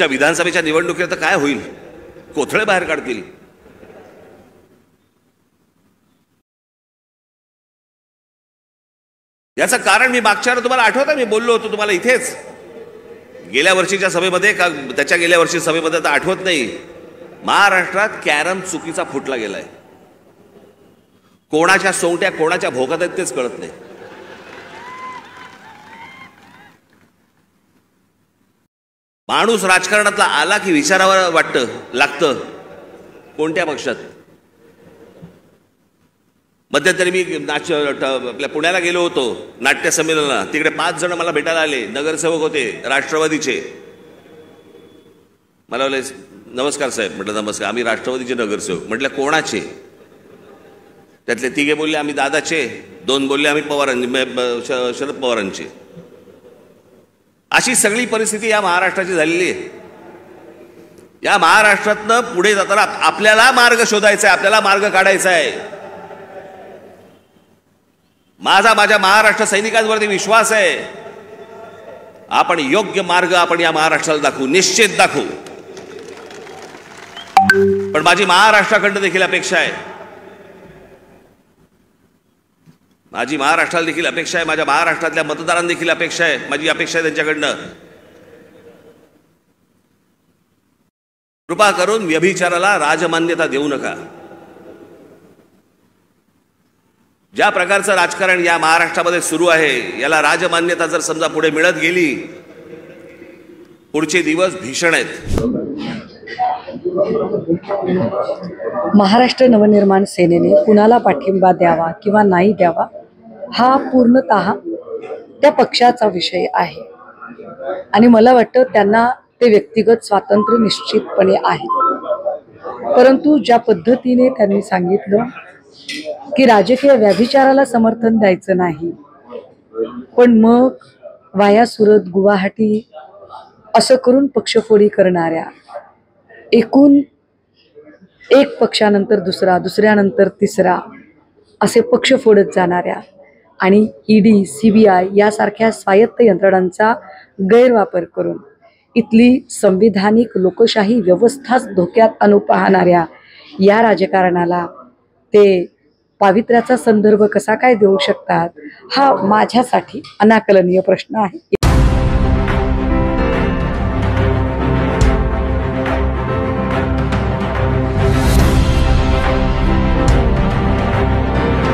पुढच्या विधानसभेच्या निवडणुकीत तर काय होईल? कोथळे बाहेर काढतील. याचं कारण मी मागच्या तुम्हाला आठवतं, मी बोललो होतो तुम्हाला इथेच गेल्या वर्षीच्या सभेमध्ये का त्याच्या गेल्या वर्षी सभेमध्ये तर आठवत नाही. महाराष्ट्रात कॅरम चुकीचा फुटला गेलाय. कोणाच्या सोंगट्या कोणाच्या भोकात आहेत तेच कळत नाही. माणूस राजकारणातला आला की विचारावं लागतं कोणत्या पक्षात. मध्यंतरी मी आपल्या पुण्याला गेलो होतो नाट्य संमेलनाला. तिकडे 5 जण मला भेटायला आले, नगरसेवक होते राष्ट्रवादीचे. मला बोलले नमस्कार साहेब. म्हटलं नमस्कार, आम्ही राष्ट्रवादीचे नगरसेवक. म्हटलं कोणाचे? त्यातले 3 बोलले आम्ही दादाचे, 2 बोलले आम्ही शरद पवारांचे. अशी सगळी परिस्थिती या महाराष्ट्राची झालेली आहे. या महाराष्ट्रातनं पुढे जाताना आपल्याला मार्ग शोधायचा आहे, आपल्याला मार्ग काढायचा आहे. माझ्या महाराष्ट्र सैनिकांवरती विश्वास आहे. आपण योग्य मार्ग आपण या महाराष्ट्राला दाखवू, निश्चित दाखवू. पण माझी महाराष्ट्राकडनं देखील अपेक्षा आहे, माझी महाराष्ट्राला देखील अपेक्षा आहे, माझ्या महाराष्ट्रातल्या मतदारांना देखील अपेक्षा आहे, माझी अपेक्षा आहे त्यांच्याकडनं. कृपा करून व्यभिचाराला राजमान्यता देऊ नका. ज्या प्रकारचं राजकारण या महाराष्ट्रामध्ये सुरू आहे याला राजमान्यता जर समजा पुढे मिळत गेली, पुढचे दिवस भीषण आहेत. महाराष्ट्र नवनिर्माण सेनेने कुणाला पाठिंबा द्यावा किंवा नाही द्यावा हा पूर्णतः त्या पक्षाचा विषय आहे आणि मला वाटतं त्यांना ते व्यक्तिगत स्वातंत्र्य निश्चितपणे आहे. परंतु ज्या पद्धतीने त्यांनी सांगितलं की राजकीय व्यभिचाराला समर्थन द्यायचं नाही, पण मग वाया सुरत गुवाहाटी असं करून पक्षफोडी करणाऱ्या, एकूण एक पक्षानंतर दुसरा, दुसऱ्यानंतर तिसरा असे पक्ष फोडत जाणाऱ्या आणि ईडी CBI यासारख्या स्वायत्त यंत्रणांचा गैरवापर करून इथली संविधानिक लोकशाही व्यवस्थाच धोक्यात आणू पाहणाऱ्या या राजकारणाला ते पावित्र्याचा संदर्भ कसा काय देऊ शकतात हा माझ्यासाठी अनाकलनीय प्रश्न आहे.